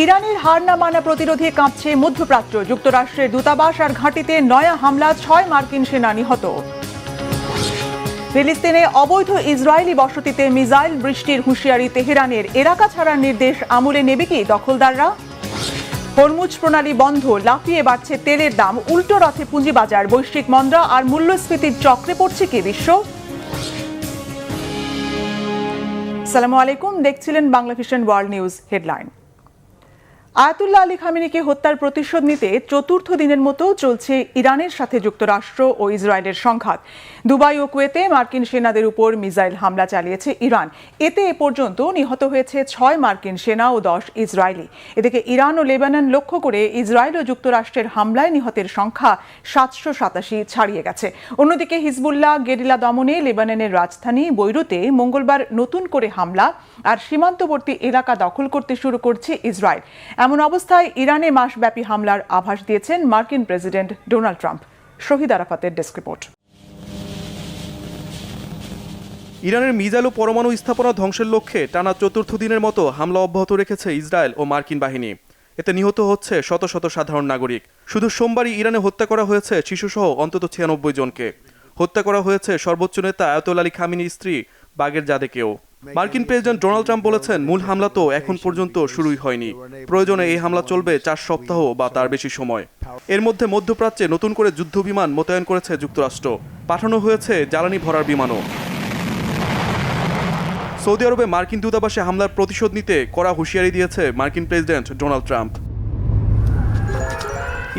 ইরানের হার না মানা প্রতিরোধে কাঁপছে মধ্যপ্রাচ্য। যুক্তরাষ্ট্রের দূতাবাস আর ঘাঁটিতে নয়া হামলা, 6 মার্কিন সেনা নিহত। ফিলিস্তিনে অবৈধ ইসরায়েলি বসতিতে মিসাইল বৃষ্টির হুঁশিয়ারি তেহরানের। এলাকা ছাড়ার নির্দেশ আমলে নেবে কি দখলদাররা? হরমুজ প্রণালী বন্ধ, লাফিয়ে বাড়ছে তেলের দাম। উল্টো রথে পুঁজিবাজার, বৈশ্বিক মন্দা আর মূল্যস্ফীতির চক্রে পড়ছে কি বিশ্ব? আসসালামু আলাইকুম, দেখছিলেন Bangla vision world news headline. আয়াতুল্লাহ আলী খামেনিকে হত্যার প্রতিশোধ নিতে চতুর্থ দিনের মতো চলছে ইরানের সাথে যুক্তরাষ্ট্র ও ইসরায়েলের সংঘাত। দুবাই ও কুয়েতে মার্কিন সেনাদের উপর মিসাইল হামলা চালিয়েছে ইরান। এতে এ পর্যন্ত নিহত হয়েছে 6 মার্কিন সেনা ও 10 ইসরায়েলি। এদিকে ইরান ও লেবানন লক্ষ্য করে ইসরায়েল ও যুক্তরাষ্ট্রের হামলায় নিহতের সংখ্যা 787 ছাড়িয়ে গেছে। অন্যদিকে হিজবুল্লাহ গেরিলা দমনে লেবাননের রাজধানী বৈরুতে মঙ্গলবার নতুন করে হামলা আর সীমান্তবর্তী এলাকা দখল করতে শুরু করছে ইসরায়েল। এমন অবস্থায় ইরানে মাসব্যাপী হামলার আভাস দিয়েছেন মার্কিন প্রেসিডেন্ট ডোনাল্ড ট্রাম্প। শহীদ আরাফাতের ডেস্ক রিপোর্ট। ইরানের মিসাইল ও পরমাণু স্থাপনা ধ্বংসের লক্ষ্যে টানা চতুর্থ দিনের মতো হামলা অব্যাহত রেখেছে ইসরায়েল ও মার্কিন বাহিনী। এতে নিহত হচ্ছে শত শত সাধারণ নাগরিক। শুধু সোমবারই ইরানে হত্যা করা হয়েছে শিশুসহ অন্তত 96 জনকে। হত্যা করা হয়েছে সর্বোচ্চ নেতা আয়াতুল্লাহ আলী খামেনির স্ত্রী বাগের জাদেকেও। মার্কিন প্রেসিডেন্ট ডোনাল্ড ট্রাম্প বলেছেন, মূল হামলা তো এখন পর্যন্ত শুরুই হয়নি। প্রয়োজনে এই হামলা চলবে 4 সপ্তাহ বা তার বেশি সময়। এর মধ্যে মধ্যপ্রাচ্যে নতুন করে যুদ্ধ বিমান মোতায়েন করেছে যুক্তরাষ্ট্র। পাঠানো হয়েছে জ্বালানি ভরার বিমানও। সৌদি আরবে মার্কিন দূতাবাসে হামলার প্রতিশোধ নিতে কড়া হুঁশিয়ারি দিয়েছে মার্কিন প্রেসিডেন্ট ডোনাল্ড ট্রাম্প।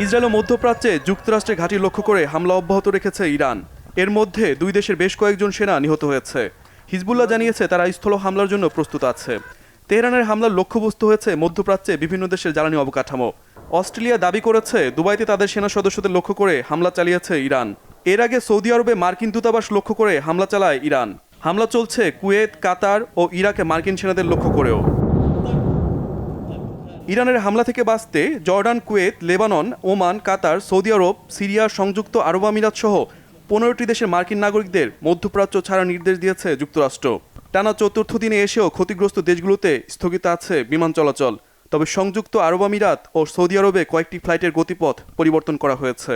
ইসরায়েল ও মধ্যপ্রাচ্যে যুক্তরাষ্ট্রের ঘাঁটি লক্ষ্য করে হামলা অব্যাহত রেখেছে ইরান। এর মধ্যে দুই দেশের বেশ কয়েকজন সেনা নিহত হয়েছে। হিজবুল্লাহ জানিয়েছে তারা স্থল হামলার জন্য প্রস্তুত আছে। তেহরানের হামলার লক্ষ্যবস্তু হয়েছে মধ্যপ্রাচ্যে বিভিন্ন দেশের জ্বালানি অবকাঠামো। অস্ট্রেলিয়া দাবি করেছে দুবাইতে তাদের সেনা সদস্যদের লক্ষ্য করে হামলা চালিয়েছে ইরান। এর আগে সৌদি আরবে মার্কিন দূতাবাস লক্ষ্য করে হামলা চালায় ইরান। হামলা চলছে কুয়েত, কাতার ও ইরাকে মার্কিন সেনাদের লক্ষ্য করেও। ইরানের হামলা থেকে বাঁচতে জর্ডান, কুয়েত, লেবানন, ওমান, কাতার, সৌদি আরব, সিরিয়া, সংযুক্ত আরব আমিরাত সহ 15টি দেশের মার্কিন নাগরিকদের মধ্যপ্রাচ্য ছাড়ার নির্দেশ দিয়েছে যুক্তরাষ্ট্র। টানা চতুর্থ দিনে এসেও ক্ষতিগ্রস্ত দেশগুলোতে স্থগিত আছে বিমান চলাচল। তবে সংযুক্ত আরব আমিরাত ও সৌদি আরবে কয়েকটি ফ্লাইটের গতিপথ পরিবর্তন করা হয়েছে।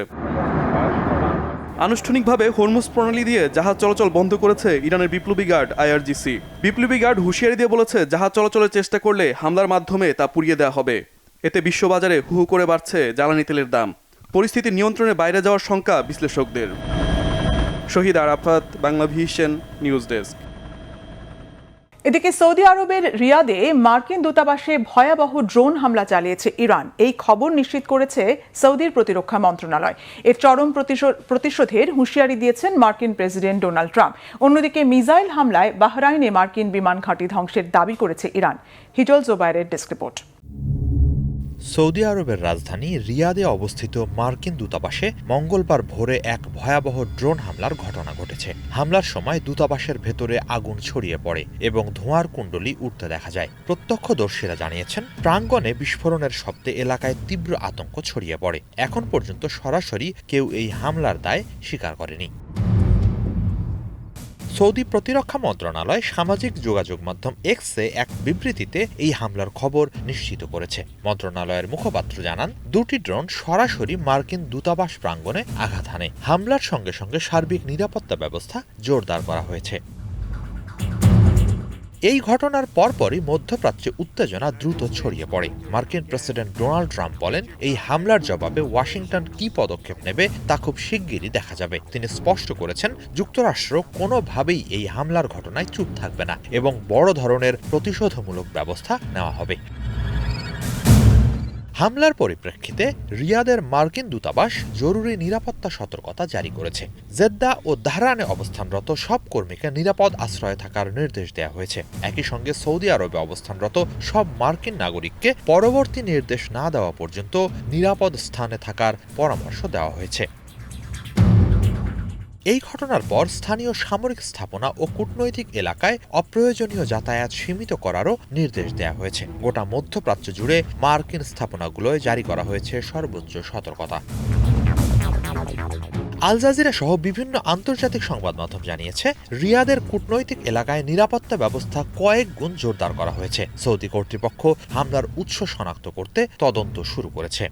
আনুষ্ঠানিকভাবে হরমুজ প্রণালী দিয়ে জাহাজ চলাচল বন্ধ করেছে ইরানের বিপ্লবী গার্ড IRGC। বিপ্লবী গার্ড হুঁশিয়ারি দিয়ে বলেছে, জাহাজ চলাচলের চেষ্টা করলে হামলার মাধ্যমে তা পুড়িয়ে দেওয়া হবে। এতে বিশ্ববাজারে হু হু করে বাড়ছে জ্বালানি তেলের দাম। পরিস্থিতি নিয়ন্ত্রণের বাইরে যাওয়ার শঙ্কা বিশ্লেষকদের। Shahid Arafat, Bangla vision news desk. এদিকে সৌদি আরবের রিয়াদে মার্কিন দূতাবাসে ভয়াবহ ড্রোন হামলা চালিয়েছে ইরান। এই খবর নিশ্চিত করেছে সৌদির প্রতিরক্ষা মন্ত্রণালয়। এর চরম প্রতিশোধের হুঁশিয়ারি দিয়েছেন মার্কিন প্রেসিডেন্ট ডোনাল্ড ট্রাম্প। অন্যদিকে মিসাইল হামলায় বাহরাইনে মার্কিন বিমান ঘাঁটি ধ্বংসের দাবি করেছে ইরান। হিজল জোবায়েরের ডেস্ক রিপোর্ট। সৌদি আরবের রাজধানী রিয়াদে অবস্থিত মার্কিন দূতাবাসে মঙ্গলবার ভোরে এক ভয়াবহ ড্রোন হামলার ঘটনা ঘটেছে। হামলার সময় দূতাবাসের ভেতরে আগুন ছড়িয়ে পড়ে এবং ধোঁয়ার কুণ্ডলী উঠতে দেখা যায়। প্রত্যক্ষদর্শীরা জানিয়েছেন, প্রাঙ্গণে বিস্ফোরণের শব্দে এলাকায় তীব্র আতঙ্ক ছড়িয়ে পড়ে। এখন পর্যন্ত সরাসরি কেউ এই হামলার দায় স্বীকার করেনি। সৌদি প্রতিরক্ষা মন্ত্রণালয় সামাজিক যোগাযোগ মাধ্যম এক্সে এক বিবৃতিতে এই হামলার খবর নিশ্চিত করেছে। মন্ত্রণালয়ের মুখপাত্র জানান, দুটি ড্রোন সরাসরি মার্কিন দূতাবাস প্রাঙ্গণে আঘাত হানে। হামলার সঙ্গে সঙ্গে সার্বিক নিরাপত্তা ব্যবস্থা জোরদার করা হয়েছে। এই ঘটনার পরপরই মধ্যপ্রাচ্যে উত্তেজনা দ্রুত ছড়িয়ে পড়ে। মার্কিন প্রেসিডেন্ট ডোনাল্ড ট্রাম্প বলেন, এই হামলার জবাবে ওয়াশিংটন কী পদক্ষেপ নেবে তা খুব শিগগিরই দেখা যাবে। তিনি স্পষ্ট করেছেন, যুক্তরাষ্ট্র কোনোভাবেই এই হামলার ঘটনায় চুপ থাকবে না এবং বড় ধরনের প্রতিশোধমূলক ব্যবস্থা নেওয়া হবে। হামলার পরিপ্রেক্ষিতে রিয়াদের মার্কিন দূতাবাস জরুরি নিরাপত্তা সতর্কতা জারি করেছে। জেদ্দা ও তেহরানে অবস্থানরত সব কর্মীকে নিরাপদ আশ্রয়ে থাকার নির্দেশ দেওয়া হয়েছে। একই সঙ্গে সৌদি আরবে অবস্থানরত সব মার্কিন নাগরিককে পরবর্তী নির্দেশ না দেওয়া পর্যন্ত নিরাপদ স্থানে থাকার পরামর্শ দেওয়া হয়েছে। এই ঘটনার পর স্থানীয় সামরিক স্থাপনা ও কূটনৈতিক এলাকায় অপ্রয়োজনীয় যাতায়াত সীমিত করারও নির্দেশ দেওয়া হয়েছে। গোটা মধ্যপ্রাচ্য জুড়ে মার্কিন স্থাপনাগুলোয় জারি করা হয়েছে সর্বোচ্চ সতর্কতা। আল জাজিরা সহ বিভিন্ন আন্তর্জাতিক সংবাদ মাধ্যম জানিয়েছে, রিয়াদের কূটনৈতিক এলাকায় নিরাপত্তা ব্যবস্থা কয়েক গুণ জোরদার করা হয়েছে। সৌদি কর্তৃপক্ষ হামলার উৎস শনাক্ত করতে তদন্ত শুরু করেছে।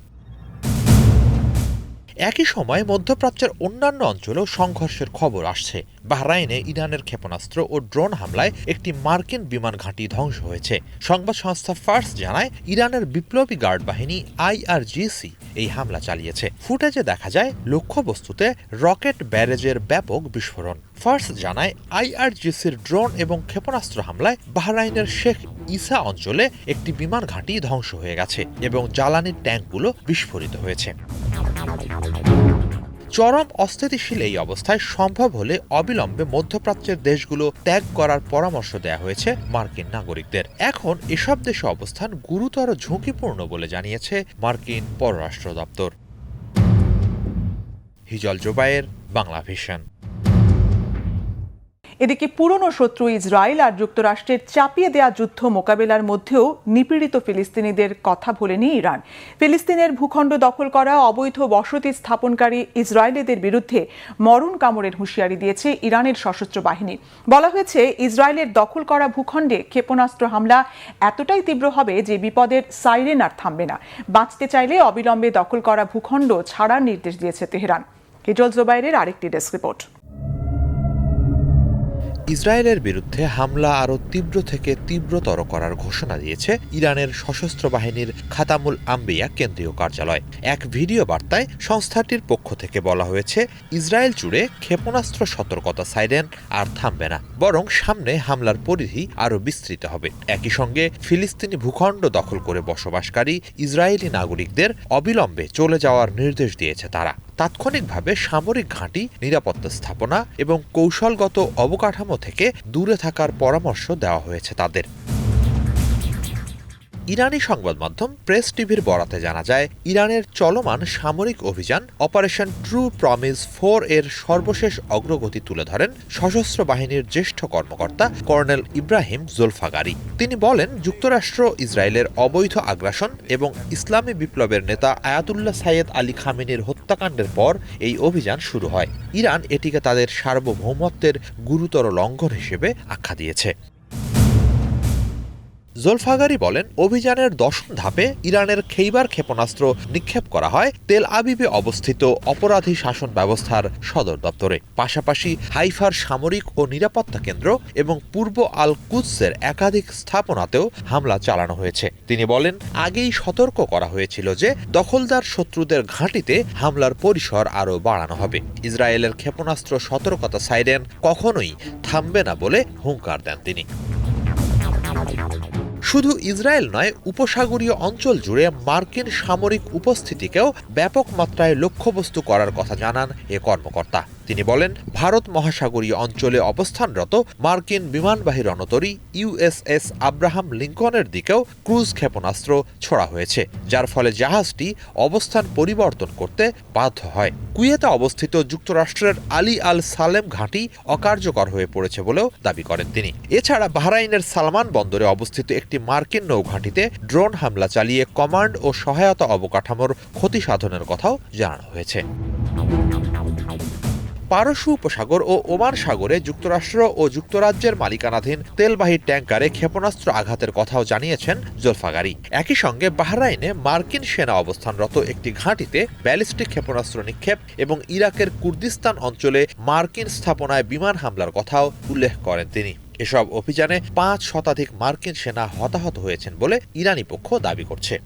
একই সময় মধ্যপ্রাচ্যের অন্যান্য অঞ্চলেও সংঘর্ষের খবর আসছে। বাহরাইনে ইরানের ক্ষেপণাস্ত্র ও ড্রোন হামলায় একটি মার্কিন বিমান ঘাঁটি ধ্বংস হয়েছে। সংবাদ সংস্থা ফার্স জানায়, ইরানের বিপ্লবী গার্ড বাহিনী IRGC এই হামলা চালিয়েছে। ফুটেজে দেখা যায় লক্ষ্যবস্তুতে রকেট ব্যারেজের ব্যাপক বিস্ফোরণ। ফার্স জানায়, IRGCর ড্রোন এবং ক্ষেপণাস্ত্র হামলায় বাহরাইনের শেখ ইসা অঞ্চলে একটি বিমান ঘাঁটি ধ্বংস হয়ে গেছে এবং জ্বালানির ট্যাঙ্কগুলো বিস্ফোরিত হয়েছে। চরম অস্থিতিশীল এই অবস্থায় সম্ভব হলে অবিলম্বে মধ্যপ্রাচ্যের দেশগুলো ত্যাগ করার পরামর্শ দেওয়া হয়েছে মার্কিন নাগরিকদের। এখন এসব দেশে অবস্থান গুরুতর ঝুঁকিপূর্ণ বলে জানিয়েছে মার্কিন পররাষ্ট্র দপ্তর। হিজল জোবায়ের, বাংলা ভিশন। এদিকে পুরনো শত্রু ইসরায়েল আর যুক্তরাষ্ট্রের চাপিয়ে দেয়া যুদ্ধ মোকাবেলার মধ্যেও নিপীড়িত ফিলিস্তিনিদের কথা ভোলেনি ইরান। ফিলিস্তিনের ভূখণ্ড দখল করা অবৈধ বসতি স্থাপনকারী ইসরায়েলিদের বিরুদ্ধে মরণ কামড়ের হুঁশিয়ারি দিয়েছে ইরানের সশস্ত্র বাহিনী। বলা হয়েছে, ইসরায়েলের দখল করা ভূখণ্ডে ক্ষেপণাস্ত্র হামলা এতটাই তীব্র হবে যে বিপদের সাইরেন আর থামবে না। বাঁচতে চাইলে অবিলম্বে দখল করা ভূখণ্ড ছাড়ার নির্দেশ দিয়েছে তেহরান। হিজল জোবায়েরের আরেকটি ডেস্ক রিপোর্ট। ইসরায়েলের বিরুদ্ধে হামলা আরও তীব্র থেকে তীব্রতর করার ঘোষণা দিয়েছে ইরানের সশস্ত্র বাহিনীর খাতামুল আম্বিয়া কেন্দ্রীয় কার্যালয়। এক ভিডিও বার্তায় সংস্থাটির পক্ষ থেকে বলা হয়েছে, ইসরায়েল জুড়ে ক্ষেপণাস্ত্র সতর্কতা সাইরেন আর থামবে না, বরং সামনে হামলার পরিধি আরও বিস্তৃত হবে। একই সঙ্গে ফিলিস্তিনি ভূখণ্ড দখল করে বসবাসকারী ইসরায়েলি নাগরিকদের অবিলম্বে চলে যাওয়ার নির্দেশ দিয়েছে তারা। তাৎক্ষণিকভাবে সামরিক ঘাঁটি, নিরাপত্তা স্থাপনা এবং কৌশলগত অবকাঠামো থেকে দূরে থাকার পরামর্শ দেওয়া হয়েছে তাদের। ইরানি সংবাদ মাধ্যম প্রেস টিভির বরাতে জানা যায়, ইরানের চলমান সামরিক অভিযান অপারেশন ট্রু প্রমিস 4 এর সর্বশেষ অগ্রগতি তুলে ধরেন সশস্ত্র বাহিনীর জ্যেষ্ঠ কর্মকর্তা কর্নেল ইব্রাহিম জোলফাগারি। তিনি বলেন, যুক্তরাষ্ট্র ইসরায়েলের অবৈধ আগ্রাসন এবং ইসলামী বিপ্লবের নেতা আয়াতুল্লাহ সাইয়েদ আলী খামেনির হত্যাকাণ্ডের পর এই অভিযান শুরু হয়। ইরান এটিকে তাদের সার্বভৌমত্বের গুরুতর লঙ্ঘন হিসেবে আখ্যা দিয়েছে। জোলফাগারি বলেন, অভিযানের 10ম ধাপে ইরানের খেইবার ক্ষেপণাস্ত্র নিক্ষেপ করা হয় তেল আবিবে অবস্থিত অপরাধী শাসন ব্যবস্থার সদর দপ্তরে। পাশাপাশি হাইফার সামরিক ও নিরাপত্তা কেন্দ্র এবং পূর্ব আল কুদসের একাধিক স্থাপনাতেও হামলা চালানো হয়েছে। তিনি বলেন, আগেই সতর্ক করা হয়েছিল যে দখলদার শত্রুদের ঘাঁটিতে হামলার পরিসর আরও বাড়ানো হবে। ইসরায়েলের ক্ষেপণাস্ত্র সতর্কতা সাইরেন কখনোই থামবে না বলে হুঙ্কার দেন তিনি। শুধু ইসরায়েল নয়, উপসাগরীয় অঞ্চল জুড়ে মার্কিন সামরিক উপস্থিতিকেও ব্যাপক মাত্রায় লক্ষ্যবস্তু করার কথা জানান এ কর্মকর্তা। তিনি বলেন, ভারত মহাসাগরীয় অঞ্চলে অবস্থানরত মার্কিন বিমানবাহী রণতরী USS আব্রাহাম লিঙ্কনের দিকেও ক্রুজ ক্ষেপণাস্ত্র ছোড়া হয়েছে, যার ফলে জাহাজটি অবস্থান পরিবর্তন করতে বাধ্য হয়। কুয়েতে অবস্থিত যুক্তরাষ্ট্রের আলী আল সালেম ঘাঁটি অকার্যকর হয়ে পড়েছে বলেও দাবি করেন তিনি। এছাড়া বাহরাইনের সালমান বন্দরে অবস্থিত একটি মার্কিন নৌঘাঁটিতে ড্রোন হামলা চালিয়ে কমান্ড ও সহায়তা অবকাঠামোর ক্ষতি সাধনের কথাও জানানো হয়েছে। পারস্য উপসাগর ও ওমান সাগরে যুক্তরাষ্ট্র ও যুক্তরাজ্যের মালিকানাধীন তেলবাহী ট্যাঙ্কারে ক্ষেপণাস্ত্র আঘাতের কথাও জানিয়েছেন জোলফাগারি। একই সঙ্গে বাহরাইনে মার্কিন সেনা অবস্থানরত একটি ঘাঁটিতে ব্যালিস্টিক ক্ষেপণাস্ত্র নিক্ষেপ এবং ইরাকের কুর্দিস্তান অঞ্চলে মার্কিন স্থাপনায় বিমান হামলার কথাও উল্লেখ করেন তিনি। এসব অভিযানে 5 শতাধিক মার্কিন সেনা হতাহত হয়েছেন বলে ইরানি পক্ষ দাবি করছে।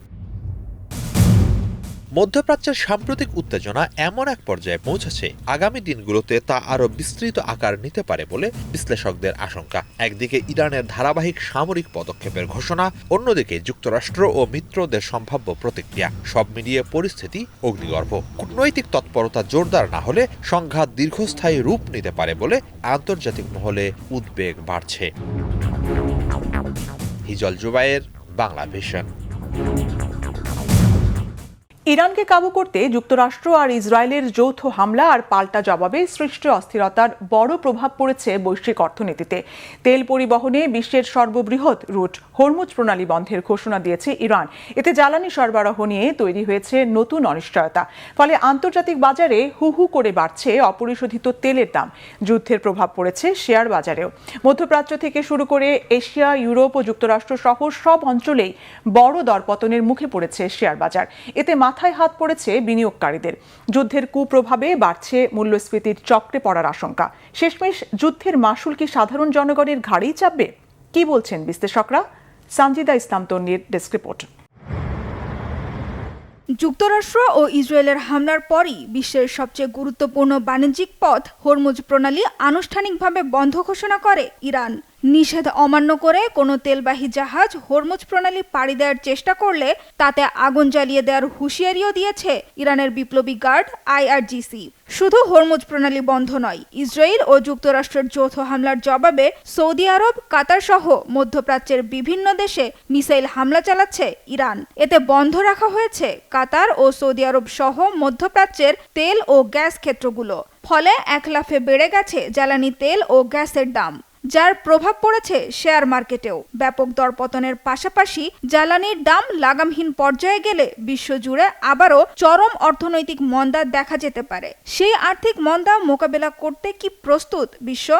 মধ্যপ্রাচ্যের সাম্প্রতিক উত্তেজনা এমন এক পর্যায়ে পৌঁছেছে, আগামী দিনগুলোতে তা আরও বিস্তৃত আকার নিতে পারে বলে বিশ্লেষকদের আশঙ্কা। একদিকে ইরানের ধারাবাহিক সামরিক পদক্ষেপের ঘোষণা, অন্যদিকে যুক্তরাষ্ট্র ও মিত্রদের সম্ভাব্য প্রতিক্রিয়া। সব মিলিয়ে পরিস্থিতি অগ্নিগর্ভ। কূটনৈতিক তৎপরতা জোরদার না হলে সংঘাত দীর্ঘস্থায়ী রূপ নিতে পারে বলে আন্তর্জাতিক মহলে উদ্বেগ বাড়ছে। হিজল জোবায়ের, বাংলা ভিশন। ইরানকে কাবু করতে যুক্তরাষ্ট্র আর ইসরায়েলের যৌথ হামলা আর পাল্টা জবাবে সৃষ্ট অস্থিরতার বড় প্রভাব পড়েছে বৈশ্বিক অর্থনীতিতে। তেল পরিবহনে বিশ্বের সর্ববৃহৎ রুট হরমুজ প্রণালী বন্ধের ঘোষণা দিয়েছে ইরান। এতে জ্বালানি সরবরাহ নিয়ে তৈরি হয়েছে নতুন অনিশ্চয়তা। ফলে আন্তর্জাতিক বাজারে হু হু করে বাড়ছে অপরিশোধিত তেলের দাম। যুদ্ধের প্রভাব পড়েছে শেয়ার বাজারেও। মধ্যপ্রাচ্য থেকে শুরু করে এশিয়া, ইউরোপ ও যুক্তরাষ্ট্র সহ সব অঞ্চলেই বড় দরপতনের মুখে পড়েছে শেয়ার বাজার। এতে মাথায় হাত পড়েছে বিনিয়োগকারীদের। যুদ্ধের কুপ্রভাবে বাড়ছে মূল্যস্ফীতির চক্রে পড়ার আশঙ্কা। শেষমেশ যুদ্ধের মাশুল কি সাধারণ জনগণের ঘাড়েই চাপবে? কি বলছেন বিশ্লেষকরা? সানজিদা ইসলাম তন্নির ডেস্ক রিপোর্ট। যুক্তরাষ্ট্র ও ইসরায়েলের হামলার পরই বিশ্বের সবচেয়ে গুরুত্বপূর্ণ বাণিজ্যিক পথ হরমুজ প্রণালী আনুষ্ঠানিকভাবে বন্ধ ঘোষণা করে ইরান। নিষেধ অমান্য করে কোনো তেলবাহী জাহাজ হরমুজ প্রণালী পাড়ি দেওয়ার চেষ্টা করলে তাতে আগুন জ্বালিয়ে দেওয়ার হুঁশিয়ারিও দিয়েছে ইরানের বিপ্লবী গার্ড IRGC। শুধু হরমুজ প্রণালী বন্ধ নয়, ইসরায়েল ও যুক্তরাষ্ট্রের যৌথ হামলার জবাবে সৌদি আরব, কাতার সহ মধ্যপ্রাচ্যের বিভিন্ন দেশে মিসাইল হামলা চালাচ্ছে ইরান। এতে বন্ধ রাখা হয়েছে কাতার ও সৌদি আরব সহ মধ্যপ্রাচ্যের তেল ও গ্যাস ক্ষেত্রগুলো। ফলে এক লাফে বেড়ে গেছে জ্বালানি তেল ও গ্যাসের দাম, যার প্রভাব পড়েছে শেয়ার মার্কেটেও। ব্যাপক দরপতনের পাশাপাশি জ্বালানির দাম লাগামহীন পর্যায়ে গেলে বিশ্বজুড়ে আবারও চরম অর্থনৈতিক মন্দা দেখা যেতে পারে। সেই আর্থিক মন্দা মোকাবেলা করতে কি প্রস্তুত বিশ্ব?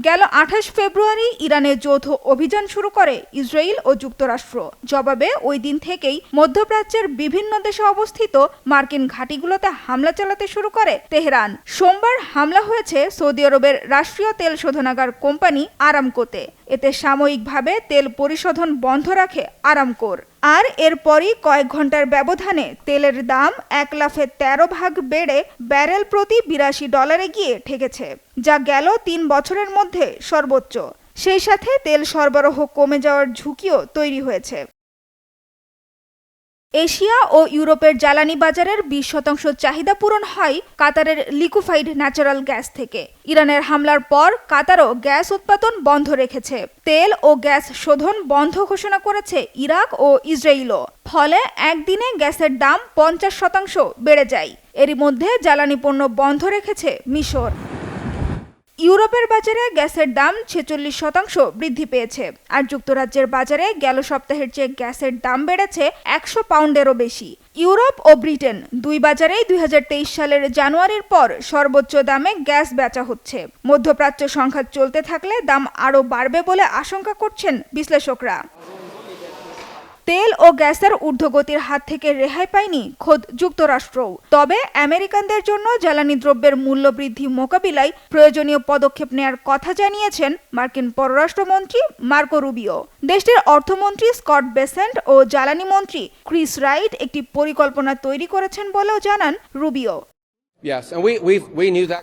গেল 28 ফেব্রুয়ারি ইরানে যৌথ অভিযান শুরু করে ইসরায়েল ও যুক্তরাষ্ট্র। জবাবে ওই দিন থেকেই মধ্যপ্রাচ্যের বিভিন্ন দেশে অবস্থিত মার্কিন ঘাঁটিগুলোতে হামলা চালাতে শুরু করে তেহরান। সোমবার হামলা হয়েছে সৌদি আরবের রাষ্ট্রীয় তেল শোধনাগার কোম্পানি আরামকোতে। এতে সাময়িকভাবে তেল পরিশোধন বন্ধ রাখে আরামকোর। আর এরপরই কয়েক ঘন্টার ব্যবধানে তেলের দাম এক লাফে 13 ভাগ বেড়ে ব্যারেল প্রতি $82 গিয়ে ঠেকেছে, যা গেল 3 বছরের মধ্যে সর্বোচ্চ। সেই সাথে তেল সরবরাহ কমে যাওয়ার ঝুঁকিও তৈরি হয়েছে। এশিয়া ও ইউরোপের জ্বালানি বাজারের 20% চাহিদা পূরণ হয় কাতারের লিকুইফাইড ন্যাচারাল গ্যাস থেকে। ইরানের হামলার পর কাতারও গ্যাস উৎপাদন বন্ধ রেখেছে। তেল ও গ্যাস শোধন বন্ধ ঘোষণা করেছে ইরাক ও ইসরায়েলও। ফলে একদিনে গ্যাসের দাম 50% বেড়ে যায়। এরই মধ্যে জ্বালানি পণ্য বন্ধ রেখেছে মিশর। ইউরোপের বাজারে গ্যাসের দাম 46% বৃদ্ধি পেয়েছে। আর যুক্তরাজ্যের বাজারে গেল সপ্তাহের চেয়ে গ্যাসের দাম বেড়েছে 100 পাউন্ডেরও বেশি। ইউরোপ ও ব্রিটেন দুই বাজারেই 2023 সালের জানুয়ারির পর সর্বোচ্চ দামে গ্যাস বেচা হচ্ছে। মধ্যপ্রাচ্য সংঘাত চলতে থাকলে দাম আরও বাড়বে বলে আশঙ্কা করছেন বিশ্লেষকরা। তেল ও গ্যাসের ঊর্ধ্বগতির হাত থেকে রেহাই পায়নি খোদ যুক্তরাষ্ট্রও। তবে আমেরিকানদের জন্য জ্বালানি দ্রব্যের মূল্য বৃদ্ধি মোকাবিলায় প্রয়োজনীয় পদক্ষেপ নেওয়ার কথা জানিয়েছেন মার্কিন পররাষ্ট্রমন্ত্রী মার্কো রুবিও। দেশটির অর্থমন্ত্রী স্কট বেসেন্ট ও জ্বালানি মন্ত্রী ক্রিস রাইট একটি পরিকল্পনা তৈরি করেছেন বলেও জানান রুবিও।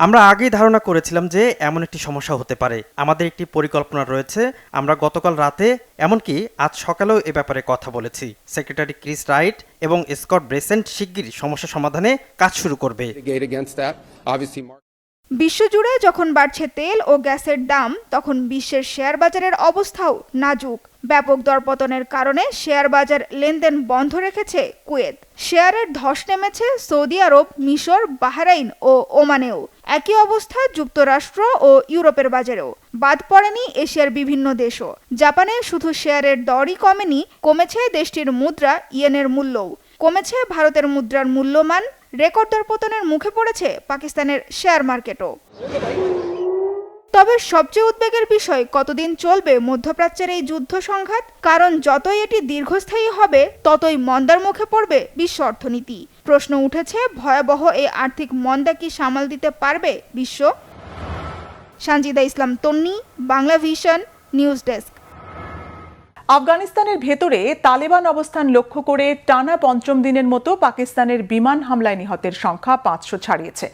আমরা আগেই ধারণা করেছিলাম যে এমন একটি সমস্যা হতে পারে। আমাদের একটি পরিকল্পনা রয়েছে। আমরা গতকাল রাতে, এমনকি আজ সকালেও এ ব্যাপারে কথা বলেছি। সেক্রেটারি ক্রিস রাইট এবং স্কট ব্রেসেন্ট শিগগিরই সমস্যা সমাধানে কাজ শুরু করবে। বিশ্বজুড়ে যখন বাড়ছে তেল ও গ্যাসের দাম, তখন বিশ্বের শেয়ার বাজারের অবস্থাও নাজুক। ব্যাপক দরপতনের কারণে শেয়ার বাজার লেনদেন বন্ধ রেখেছে কুয়েত। শেয়ারের ধস নেমেছে সৌদি আরব, মিশর, বাহরাইন ও ওমানেও। একই অবস্থা যুক্তরাষ্ট্র ও ইউরোপের বাজারেও। বাদ পড়েনি এশিয়ার বিভিন্ন দেশও। জাপানে শুধু শেয়ারের দরই কমেনি, কমেছে দেশটির মুদ্রা ইয়েনের মূল্যও। কমেছে ভারতের মুদ্রার মূল্যমান। রেকর্ড দরপতনের মুখে পড়েছে পাকিস্তানের শেয়ার মার্কেটও। তবে সবচেয়ে উদ্বেগের বিষয়, কতদিন চলবে মধ্যপ্রাচ্যের এই যুদ্ধ সংঘাত? কারণ যতই এটি দীর্ঘস্থায়ী হবে, ততই মন্দার মুখে পড়বে বিশ্ব অর্থনীতি। প্রশ্ন উঠেছে, ভয়াবহ এই আর্থিক মন্দা কি সামাল দিতে পারবে বিশ্ব? সানজিদা ইসলাম তন্নি, বাংলা ভিশন, নিউজ ডেস্ক। আফগানিস্তানের ভেতরে তালেবান অবস্থান লক্ষ্য করে টানা 5ম দিনের মতো পাকিস্তানের বিমান হামলায় নিহতের সংখ্যা 500 ছাড়িয়েছে।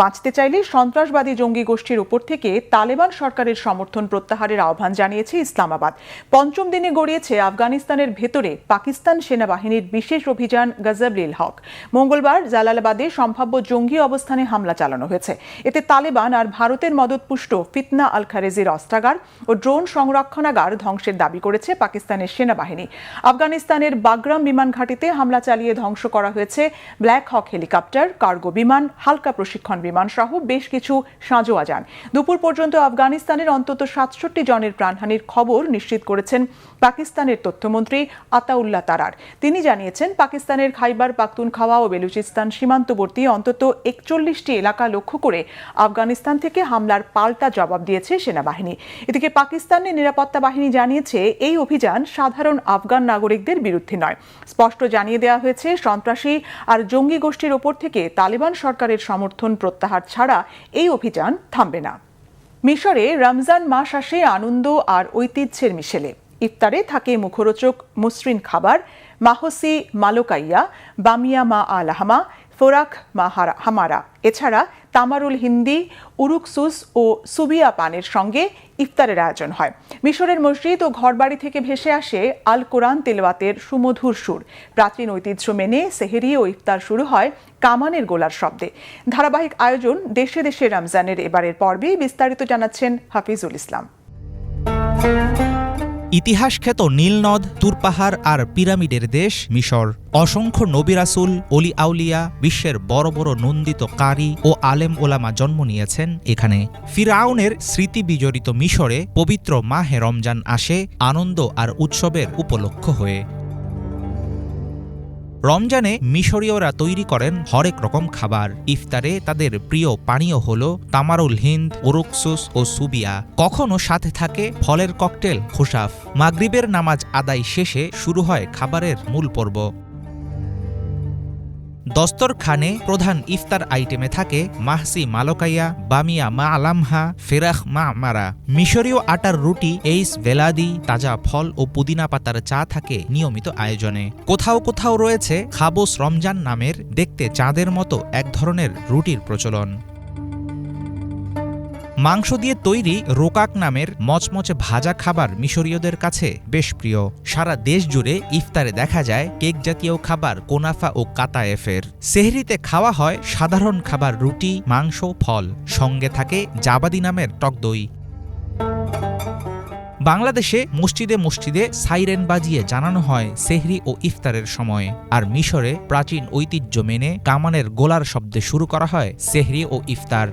বাঁচতে চাইলে সন্ত্রাসবাদী জঙ্গি গোষ্ঠীর উপর থেকে তালেবান সরকারের সমর্থন প্রত্যাহারের আহ্বান জানিয়েছে ইসলামাবাদ। 5ম দিনে গড়িয়েছে আফগানিস্তানের ভেতরে পাকিস্তান সেনাবাহিনীর বিশেষ অভিযান গজব-ই হক। মঙ্গলবার জালালাবাদে সম্ভাব্য জঙ্গি অবস্থানে হামলা চালানো হয়েছে। এতে তালেবান আর ভারতের মদতপুষ্ট ফিতনা আল খারেজির অস্ত্রাগার ও ড্রোন সংরক্ষণাগার ধ্বংসের দাবি করেছে পাকিস্তান পাকিস্তানের সেনাবাহিনী। আফগানিস্তানের বাগরাম বিমান ঘাঁটিতে হামলা চালিয়ে ধ্বংস করা হয়েছে ব্ল্যাক হক হেলিকপ্টার, কার্গো বিমান, হালকা প্রশিক্ষণ বিমান সহ বেশ কিছু সাঁজোয়া যান। দুপুর পর্যন্ত আফগানিস্তানের অন্তত ৬৭ জনের প্রাণহানির খবর নিশ্চিত করেছেন পাকিস্তানের তথ্যমন্ত্রী আতাউল্লাহ তারার। তিনি জানিয়েছেন, পাকিস্তানের খাইবার পাখতুনখাওয়া ও বেলুচিস্তান সীমান্তবর্তী অন্তত ৪১টি এলাকা লক্ষ্য করে আফগানিস্তান থেকে হামলার পাল্টা জবাব দিয়েছে সেনাবাহিনী। এদিকে পাকিস্তানের নিরাপত্তা বাহিনী জানিয়েছে, এই অভিযান সাধারণ আফগান নাগরিকদের বিরুদ্ধে নয়। স্পষ্ট জানিয়ে দেওয়া হয়েছে, সন্ত্রাসী আর জঙ্গি গোষ্ঠীর ওপর থেকে তালেবান সরকারের সমর্থন প্রত্যাহার ছাড়া এই অভিযান থামবে না। মিশরে রমজান মাস আসে আনন্দ আর ঐতিহ্যের মিশেলে। ইফতারে থাকে মুখরোচক মসৃণ খাবার, মাহসি মালোকাইয়া, বামিয়া মা আলহামা, ফোরাক মা হামারা। এছাড়া তামারুল হিন্দি, উরুকসুস ও সুবিয়া পানের সঙ্গে ইফতারের আয়োজন হয়। মিশরের মসজিদ ও ঘরবাড়ি থেকে ভেসে আসে আল কোরআন তেলাওয়াতের সুমধুর সুর। প্রাচীন ঐতিহ্য মেনে সেহরি ও ইফতার শুরু হয় কামানের গোলার শব্দে। ধারাবাহিক আয়োজন দেশে দেশে রমজানের এবারের পর্বে। বিস্তারিত জানাচ্ছেন হাফিজুল ইসলাম। ইতিহাস খ্যাত নীলনদ, তুরপাহাড় আর পিরামিডের দেশ মিশর। অসংখ্য নবী রাসূল, অলি আউলিয়া, বিশ্বের বড় বড় নন্দিত কারি ও আলেম ওলামা জন্ম নিয়েছেন এখানে। ফিরআউনের স্মৃতি বিজড়িত মিশরে পবিত্র মাহে রমজান আসে আনন্দ আর উৎসবের উপলক্ষ হয়ে। রমজানে মিশরীয়রা তৈরি করেন হরেক রকম খাবার। ইফতারে তাদের প্রিয় পানীয় হল তামারুল হিন্দ, উরুকসুস ও সুবিয়া। কখনো সাথে থাকে ফলের ককটেল খুশাফ। মাগরিবের নামাজ আদায় শেষে শুরু হয় খাবারের মূল পর্ব। দস্তরখানে প্রধান ইফতার আইটেমে থাকে মাহসি মালোকাইয়া, বামিয়া মা আলামহা, ফেরাখ মা মারা। মিশরীয় আটার রুটি, এইস ভেলাদি, তাজা ফল ও পুদিনা পাতার চা থাকে নিয়মিত আয়োজনে। কোথাও কোথাও রয়েছে খাবোস রমজান নামের দেখতে চাঁদের মতো এক ধরনের রুটির প্রচলন। মাংস দিয়ে তৈরি রোকাক নামের মচমচে ভাজা খাবার মিশরীয়দের কাছে বেশ প্রিয়। সারা দেশ জুড়ে ইফতারে দেখা যায় কেক জাতীয় খাবার কোনাফা ও কাতায়েফের। সেহরিতে খাওয়া হয় সাধারণ খাবার রুটি, মাংস, ফল। সঙ্গে থাকে জাবাদি নামের টক দই। বাংলাদেশে মসজিদে মসজিদে সাইরেন বাজিয়ে জানানো হয় সেহরি ও ইফতারের সময়। আর মিশরে প্রাচীন ঐতিহ্য মেনে কামানের গোলার শব্দে শুরু করা হয় সেহরি ও ইফতার।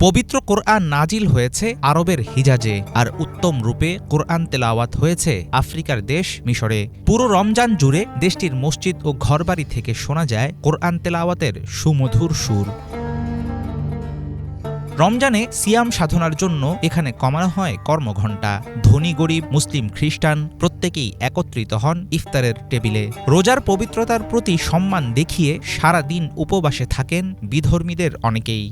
পবিত্র কোরআন নাজিল হয়েছে আরবের হিজাজে, আর উত্তম রূপে কোরআন তেলাওয়াত হয়েছে আফ্রিকার দেশ মিশরে। পুরো রমজান জুড়ে দেশটির মসজিদ ও ঘরবাড়ি থেকে শোনা যায় কোরআন তেলাওয়াতের সুমধুর সুর। রমজানে সিয়াম সাধনার জন্য এখানে কমানো হয় কর্মঘণ্টা। ধনী গরিব, মুসলিম খ্রিস্টান প্রত্যেকেই একত্রিত হন ইফতারের টেবিলে। রোজার পবিত্রতার প্রতি সম্মান দেখিয়ে সারা দিন উপবাসে থাকেন বিধর্মীদের অনেকেই।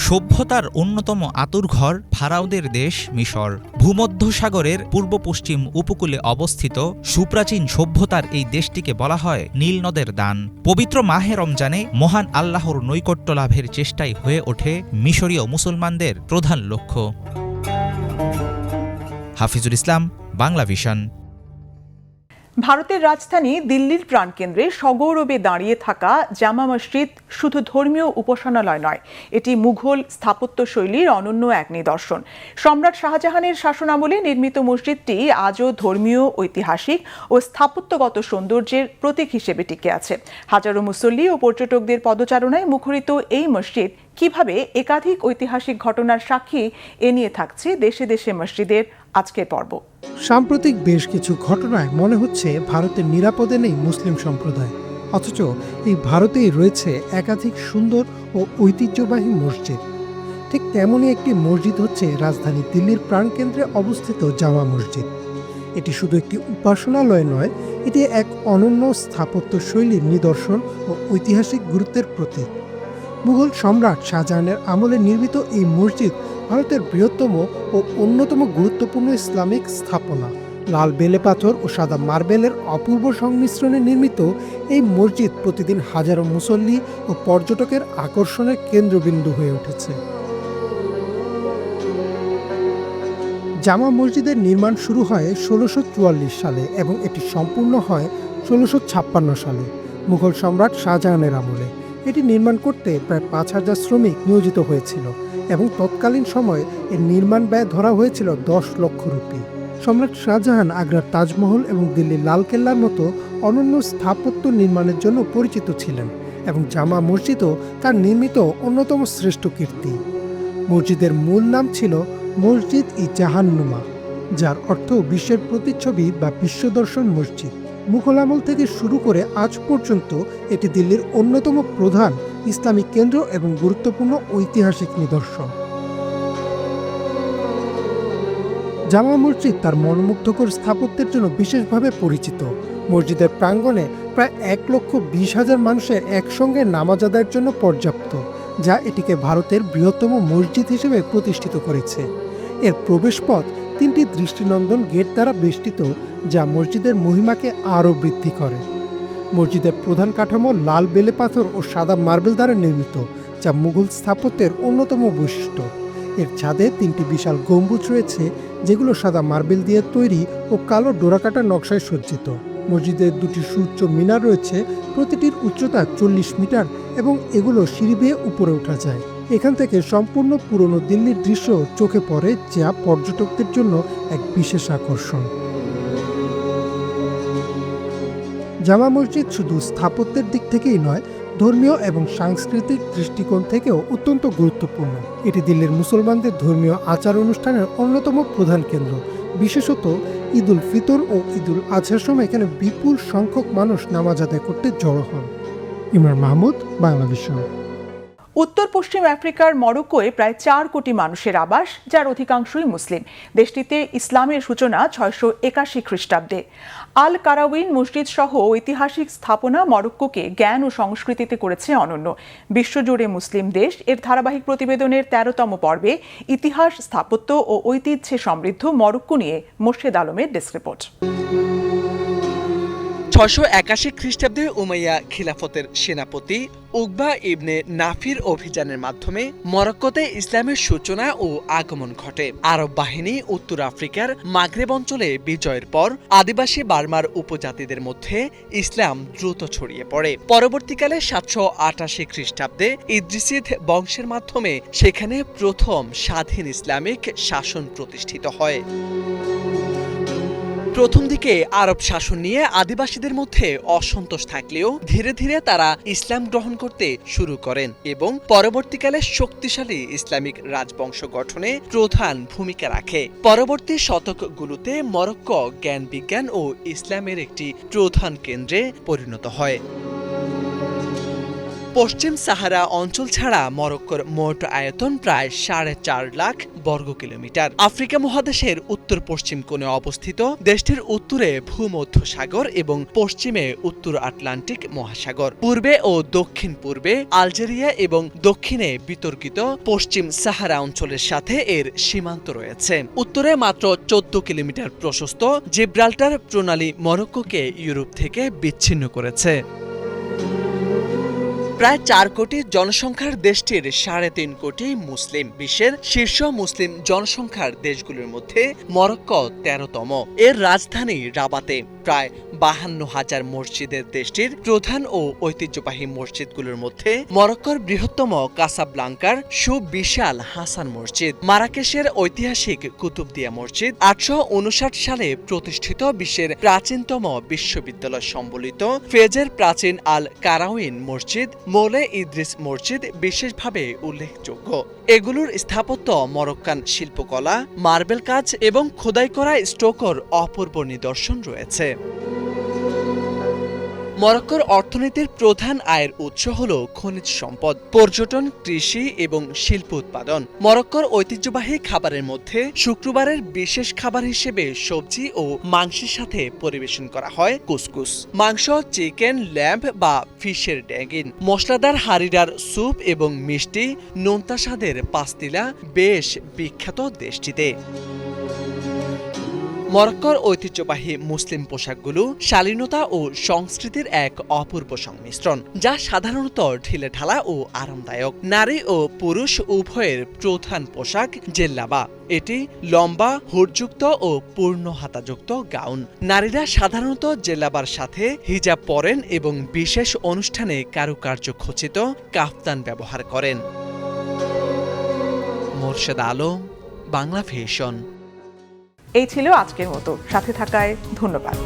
সভ্যতার অন্যতম আতুরঘর ফারাওদের দেশ মিশর। ভূমধ্যসাগরের পূর্ব পশ্চিম উপকূলে অবস্থিত সুপ্রাচীন সভ্যতার এই দেশটিকে বলা হয় নীল নদের দান। পবিত্র মাহে রমজানে মহান আল্লাহর নৈকট্য লাভের চেষ্টাই হয়ে ওঠে মিশরীয় মুসলমানদের প্রধান লক্ষ্য। হাফিজুল ইসলাম, বাংলা ভিশন। ভারতের রাজধানী দিল্লির প্রাণকেন্দ্রে সগৌরবে দাঁড়িয়ে থাকা জামা মসজিদ শুধু ধর্মীয় উপাসনালয় নয়, এটি মুঘল স্থাপত্য শৈলীর অনন্য এক নিদর্শন। সম্রাট শাহজাহানের শাসনামলে নির্মিত মসজিদটি আজও ধর্মীয়, ঐতিহাসিক ও স্থাপত্যগত সৌন্দর্যের প্রতীক হিসেবে টিকে আছে। হাজারো মুসল্লি ও পর্যটকদের পদচারণায় মুখরিত এই মসজিদ কিভাবে একাধিক ঐতিহাসিক ঘটনার সাক্ষী, এ নিয়ে থাকছে দেশে দেশে মসজিদের আজকের পর্ব। সাম্প্রতিক বেশ কিছু ঘটনায় মনে হচ্ছে ভারতের নিরাপদে নেই মুসলিম সম্প্রদায়, অথচ এই ভারতেই রয়েছে একাধিক সুন্দর ও ঐতিহ্যবাহী মসজিদ। ঠিক তেমনই একটি মসজিদ হচ্ছে রাজধানী দিল্লির প্রাণকেন্দ্রে অবস্থিত জামা মসজিদ। এটি শুধু একটি উপাসনালয় নয়, এটি এক অনন্য স্থাপত্য শৈলীর নিদর্শন ও ঐতিহাসিক গুরুত্বের প্রতীক। মুঘল সম্রাট শাহজাহানের আমলে নির্মিত এই মসজিদ ভারতের বৃহত্তম ও অন্যতম গুরুত্বপূর্ণ ইসলামিক স্থাপনা। লাল বেলে পাথর ও সাদা মার্বেলের অপূর্ব সংমিশ্রণে নির্মিত এই মসজিদ প্রতিদিন হাজারো মুসল্লি ও পর্যটকের আকর্ষণের কেন্দ্রবিন্দু হয়ে উঠেছে। জামা মসজিদের নির্মাণ শুরু হয় ১৬৪৪ সালে এবং এটি সম্পূর্ণ হয় ১৬৫৬ সালে মুঘল সম্রাট শাহজাহানের আমলে। এটি নির্মাণ করতে প্রায় ৫,০০০ শ্রমিক নিয়োজিত হয়েছিল এবং তৎকালীন সময়ে এর নির্মাণ ব্যয় ধরা হয়েছিল 10 লক্ষ রুপি। সম্রাট শাহজাহান আগ্রার তাজমহল এবং দিল্লির লালকেল্লার মতো অনন্য স্থাপত্য নির্মাণের জন্য পরিচিত ছিলেন এবং জামা মসজিদও তার নির্মিত অন্যতম শ্রেষ্ঠ কীর্তি। মসজিদের মূল নাম ছিল মসজিদ ই জাহান্নুমা, যার অর্থ বিশ্বের প্রতিচ্ছবি বা বিশ্বদর্শন মসজিদ। মুঘল আমল থেকে শুরু করে আজ পর্যন্ত এটি দিল্লির অন্যতম প্রধান ইসলামিক কেন্দ্র এবং গুরুত্বপূর্ণ ঐতিহাসিক নিদর্শন। জামা মসজিদ তার মনোমুগ্ধকর স্থাপত্যের জন্য বিশেষভাবে পরিচিত। মসজিদের প্রাঙ্গণে প্রায় 1,20,000 মানুষের একসঙ্গে নামাজ আদায়ের জন্য পর্যাপ্ত, যা এটিকে ভারতের বৃহত্তম মসজিদ হিসেবে প্রতিষ্ঠিত করেছে। এর প্রবেশপথ 3টি দৃষ্টিনন্দন গেট দ্বারা বেষ্টিত, যা মসজিদের মহিমাকে আরও বৃদ্ধি করে। মসজিদের প্রধান কাঠামো লাল বেলে পাথর ও সাদা মার্বেল দ্বারা নির্মিত, যা মুঘল স্থাপত্যের অন্যতম বৈশিষ্ট্য। এর ছাদে 3টি বিশাল গম্বুজ রয়েছে, যেগুলো সাদা মার্বেল দিয়ে তৈরি ও কালো ডোরাকাটা নকশায় সজ্জিত। মসজিদের 2টি সুউচ্চ মিনার রয়েছে, প্রতিটির উচ্চতা 40 মিটার এবং এগুলো সিঁড়ি বেয়ে উপরে ওঠা যায়। এখান থেকে সম্পূর্ণ পুরনো দিল্লির দৃশ্য চোখে পড়ে, যা পর্যটকদের জন্য এক বিশেষ আকর্ষণ। জামা মসজিদ শুধু স্থাপত্যের দিক থেকেই নয়, ধর্মীয় এবং সাংস্কৃতিক দৃষ্টিকোণ থেকেও অত্যন্ত গুরুত্বপূর্ণ। এটি দিল্লির মুসলমানদের ধর্মীয় আচার অনুষ্ঠানের অন্যতম প্রধান কেন্দ্র। বিশেষত ঈদ উল ফিতর ও ঈদ উল আজহার সময় এখানে বিপুল সংখ্যক মানুষ নামাজ আদায় করতে জড়ো হন। ইমরান মাহমুদ, বাংলাভিশন। উত্তর পশ্চিম আফ্রিকার মরক্কোয় প্রায় 4 কোটি মানুষের আবাস, যার অধিকাংশই মুসলিম। দেশটিতে ইসলামের সূচনা 681 খ্রিস্টাব্দে। আল কারাউইন মসজিদ সহ ঐতিহাসিক স্থাপনা মরক্কোকে জ্ঞান ও সংস্কৃতিতে করেছে অনন্য। বিশ্বজুড়ে মুসলিম দেশ এর ধারাবাহিক প্রতিবেদনের 13তম পর্বে ইতিহাস, স্থাপত্য ও ঐতিহ্যে সমৃদ্ধ মরক্কো নিয়ে মোর্শেদ আলমের ডেস্ক রিপোর্ট। 681 খ্রিস্টাব্দে উমাইয়া খিলাফতের সেনাপতি উকবা ইবনে নাফির অভিযানের মাধ্যমে মরক্কোতে ইসলামের সূচনা ও আগমন ঘটে। আরব বাহিনী উত্তর আফ্রিকার মাগরেব অঞ্চলে বিজয়ের পর আদিবাসী বার্মার উপজাতিদের মধ্যে ইসলাম দ্রুত ছড়িয়ে পড়ে। পরবর্তীকালে 788 খ্রিস্টাব্দে ইদ্রিসিদ বংশের মাধ্যমে সেখানে প্রথম স্বাধীন ইসলামিক শাসন প্রতিষ্ঠিত হয়। প্রথম দিকে আরব শাসন নিয়ে আদিবাসীদের মধ্যে অসন্তোষ থাকলেও ধীরে ধীরে তারা ইসলাম গ্রহণ করতে শুরু করেন এবং পরবর্তীকালে শক্তিশালী ইসলামিক রাজবংশ গঠনে প্রধান ভূমিকা রাখে। পরবর্তী শতকগুলোতে মরক্কো জ্ঞান বিজ্ঞান ও ইসলামের একটি প্রধান কেন্দ্রে পরিণত হয়। পশ্চিম সাহারা অঞ্চল ছাড়া মরক্কোর মোট আয়তন প্রায় 4.5 লাখ বর্গ কিলোমিটার। আফ্রিকা মহাদেশের উত্তর পশ্চিম কোণে অবস্থিত দেশটির উত্তরে ভূমধ্য সাগর এবং পশ্চিমে উত্তর আটলান্টিক মহাসাগর। পূর্বে ও দক্ষিণ পূর্বে আলজেরিয়া এবং দক্ষিণে বিতর্কিত পশ্চিম সাহারা অঞ্চলের সাথে এর সীমান্ত রয়েছে। উত্তরে মাত্র 14 কিলোমিটার প্রশস্ত জিব্রাল্টার প্রণালী মরক্কোকে ইউরোপ থেকে বিচ্ছিন্ন করেছে। প্রায় 4 কোটি জনসংখ্যার দেশটির 3.5 কোটি মুসলিম। বিশ্বের শীর্ষ মুসলিম জনসংখ্যার দেশগুলোর মধ্যে মরক্কো 13তম। এর রাজধানী রাবাতে প্রায় 52,000 মসজিদের দেশটির প্রধান ও ঐতিহ্যবাহী মসজিদগুলোর মধ্যে মরক্কোর বৃহত্তম কাসাব্লাঙ্কার সুবিশাল হাসান মসজিদ, মারাকেশের ঐতিহাসিক কুতুবদিয়া মসজিদ, 859 সালে প্রতিষ্ঠিত বিশ্বের প্রাচীনতম বিশ্ববিদ্যালয় সম্বলিত ফেজের প্রাচীন আল কারাউইন মসজিদ, মৌলে ইদ্রিস মসজিদ বিশেষভাবে উল্লেখযোগ্য। এগুলোর স্থাপত্য মরক্কান শিল্পকলা, মার্বেল কাজ এবং খোদাই করা স্টোকোর অপূর্ব নিদর্শন রয়েছে। মরক্কোর অর্থনীতির প্রধান আয়ের উৎস হল খনিজ সম্পদ, পর্যটন, কৃষি এবং শিল্প উৎপাদন। মরক্কোর ঐতিহ্যবাহী খাবারের মধ্যে শুক্রবারের বিশেষ খাবার হিসেবে সবজি ও মাংসের সাথে পরিবেশন করা হয় কুসকুস। মাংস, চিকেন, ল্যাম্ব বা ফিশের ড্যাগিন, মশলাদার হারিডার স্যুপ এবং মিষ্টি নোনতা স্বাদের পাস্তিলা বেশ বিখ্যাত দেশটিতে। মরক্কোর ঐতিহ্যবাহী মুসলিম পোশাকগুলো শালীনতা ও সংস্কৃতির এক অপূর্ব সংমিশ্রণ, যা সাধারণত ঢিলেঢালা ও আরামদায়ক। নারী ও পুরুষ উভয়ের প্রধান পোশাক জেল্লাবা। এটি লম্বা, হুডযুক্ত ও পূর্ণ হাতাযুক্ত গাউন। নারীরা সাধারণত জেল্লাবার সাথে হিজাব পরেন এবং বিশেষ অনুষ্ঠানে কারুকার্য খচিত কাফতান ব্যবহার করেন। মোর্শেদ আলম, বাংলা ভিশন। এই ছিল আজকের মতো, সাথে থাকায় ধন্যবাদ।